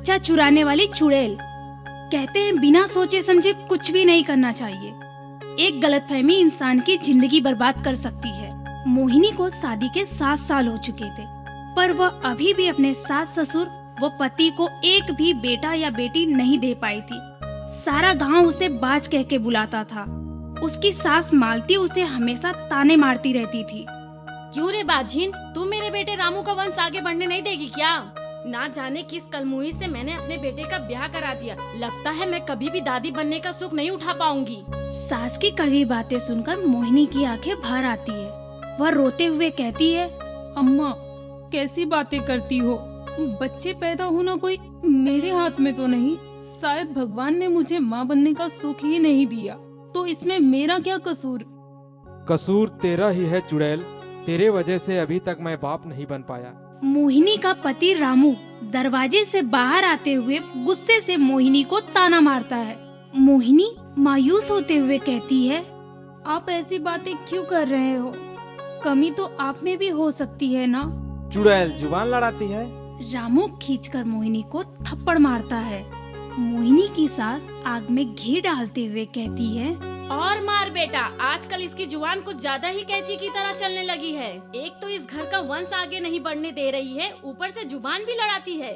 बच्चा चुराने वाली चुड़ैल। कहते हैं बिना सोचे समझे कुछ भी नहीं करना चाहिए। एक गलतफहमी इंसान की जिंदगी बर्बाद कर सकती है। मोहिनी को शादी के 7 साल हो चुके थे, पर वह अभी भी अपने सास ससुर व पति को एक भी बेटा या बेटी नहीं दे पाई थी। सारा गांव उसे बाज कह के बुलाता था। उसकी सास मालती उसे हमेशा ताने मारती रहती थी। क्यों रे बाझिन, तू मेरे बेटे रामू का वंश आगे बढ़ने नहीं देगी क्या? ना जाने किस कलमुही से मैंने अपने बेटे का ब्याह करा दिया। लगता है मैं कभी भी दादी बनने का सुख नहीं उठा पाऊंगी। सास की कड़वी बातें सुनकर मोहिनी की आंखें भर आती है। वह रोते हुए कहती है, अम्मा कैसी बातें करती हो? बच्चे पैदा होना कोई मेरे हाथ में तो नहीं। शायद भगवान ने मुझे माँ बनने का सुख ही नहीं दिया, तो इसमें मेरा क्या कसूर? कसूर तेरा ही है चुड़ैल। तेरे वजह से अभी तक मैं बाप नहीं बन पाया। मोहिनी का पति रामू दरवाजे से बाहर आते हुए गुस्से से मोहिनी को ताना मारता है। मोहिनी मायूस होते हुए कहती है, आप ऐसी बातें क्यों कर रहे हो? कमी तो आप में भी हो सकती है ना? चुड़ैल जुबान लड़ाती है। रामू खींचकर मोहिनी को थप्पड़ मारता है। मोहिनी की सास आग में घी डालते हुए कहती है, और मार बेटा, आजकल इसकी जुबान कुछ ज्यादा ही कैंची की तरह चलने लगी है। एक तो इस घर का वंश आगे नहीं बढ़ने दे रही है, ऊपर से जुबान भी लड़ाती है।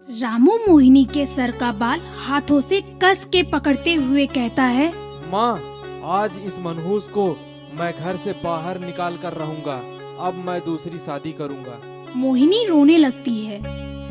रामू मोहिनी के सर का बाल हाथों से कस के पकड़ते हुए कहता है, माँ, आज इस मनहूस को मैं घर से बाहर निकाल कर रहूंगा। अब मैं दूसरी शादी करूंगा। मोहिनी रोने लगती है।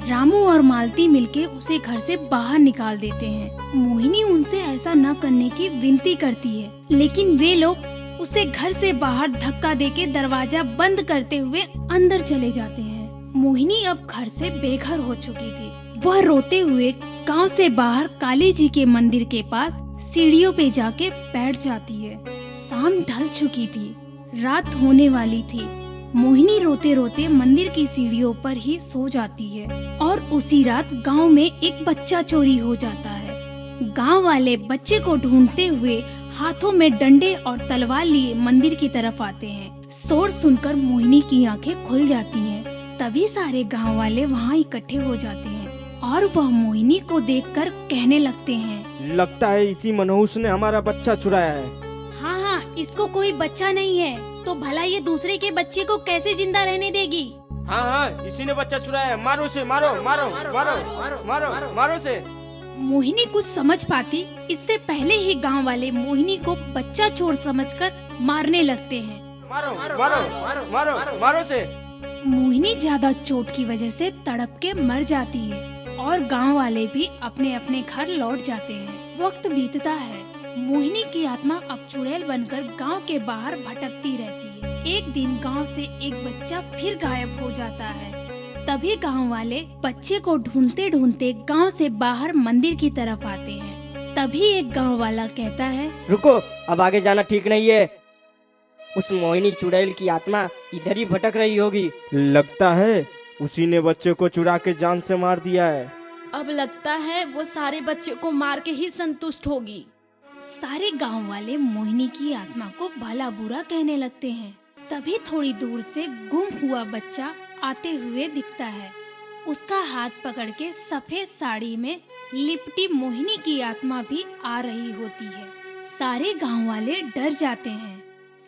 रामू और मालती मिलके उसे घर से बाहर निकाल देते हैं। मोहिनी उनसे ऐसा न करने की विनती करती है, लेकिन वे लोग उसे घर से बाहर धक्का देके दरवाजा बंद करते हुए अंदर चले जाते हैं। मोहिनी अब घर से बेघर हो चुकी थी। वह रोते हुए गांव से बाहर काली जी के मंदिर के पास सीढ़ियों पे जाके बैठ जाती है। शाम ढल चुकी थी, रात होने वाली थी। मोहिनी रोते रोते मंदिर की सीढ़ियों पर ही सो जाती है और उसी रात गांव में एक बच्चा चोरी हो जाता है। गांव वाले बच्चे को ढूंढते हुए हाथों में डंडे और तलवार लिए मंदिर की तरफ आते हैं। शोर सुनकर मोहिनी की आंखें खुल जाती हैं। तभी सारे गांव वाले वहां इकट्ठे हो जाते हैं और वह मोहिनी को देखकर कहने लगते हैं, लगता है इसी मनहूस ने हमारा बच्चा चुराया है। हाँ, इसको कोई बच्चा नहीं है तो भला ये दूसरे के बच्चे को कैसे जिंदा रहने देगी? हाँ, इसी ने बच्चा चुराया है। मारो से, मारो मारो मारो मारो मारो से। मोहिनी कुछ समझ पाती इससे पहले ही गांव वाले मोहिनी को बच्चा चोर समझकर मारने लगते हैं। मारो मारो मारो मारो से। मोहिनी ज्यादा चोट की वजह से तड़प के मर जाती है और गांव वाले भी अपने अपने घर लौट जाते हैं। वक्त बीतता है। मोहिनी की आत्मा अब चुड़ैल बनकर गांव के बाहर भटकती रहती है। एक दिन गांव से एक बच्चा फिर गायब हो जाता है। तभी गांव वाले बच्चे को ढूंढते ढूंढते गांव से बाहर मंदिर की तरफ आते हैं। तभी एक गांव वाला कहता है, रुको, अब आगे जाना ठीक नहीं है। उस मोहिनी चुड़ैल की आत्मा इधर ही भटक रही होगी। लगता है उसी ने बच्चे को चुरा के जान से मार दिया है। अब लगता है वो सारे बच्चे को मार के ही संतुष्ट होगी। सारे गांव वाले मोहिनी की आत्मा को भला बुरा कहने लगते हैं। तभी थोड़ी दूर से गुम हुआ बच्चा आते हुए दिखता है। उसका हाथ पकड़ के सफेद साड़ी में लिपटी मोहिनी की आत्मा भी आ रही होती है। सारे गांव वाले डर जाते हैं।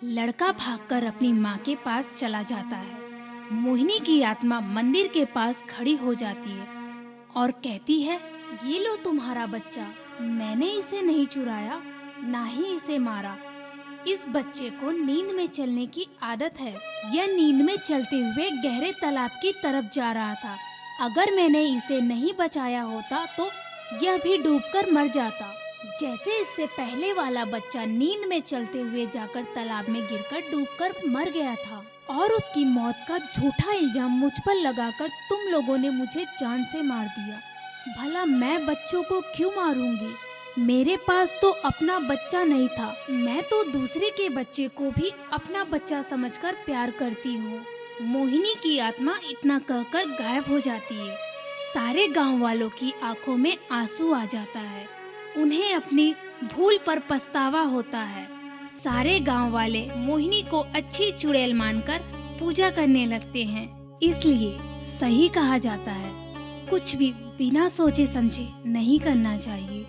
लड़का भागकर अपनी माँ के पास चला जाता है। मोहिनी की आत्मा मंदिर के पास खड़ी हो जाती है और कहती है, ये लो तुम्हारा बच्चा। मैंने इसे नहीं चुराया, ना ही इसे मारा। इस बच्चे को नींद में चलने की आदत है। यह नींद में चलते हुए गहरे तालाब की तरफ जा रहा था। अगर मैंने इसे नहीं बचाया होता तो यह भी डूबकर मर जाता, जैसे इससे पहले वाला बच्चा नींद में चलते हुए जाकर तालाब में गिरकर डूबकर मर गया था। और उसकी मौत का झूठा इल्जाम मुझ पर लगाकर तुम लोगों ने मुझे जान से मार दिया। भला मैं बच्चों को क्यों मारूंगी? मेरे पास तो अपना बच्चा नहीं था। मैं तो दूसरे के बच्चे को भी अपना बच्चा समझकर प्यार करती हूँ। मोहिनी की आत्मा इतना कहकर गायब हो जाती है। सारे गांव वालों की आंखों में आंसू आ जाता है। उन्हें अपनी भूल पर पछतावा होता है। सारे गांव वाले मोहिनी को अच्छी चुड़ैल मानकर पूजा करने लगते हैं। इसलिए सही कहा जाता है, कुछ भी बिना सोचे समझे नहीं करना चाहिए।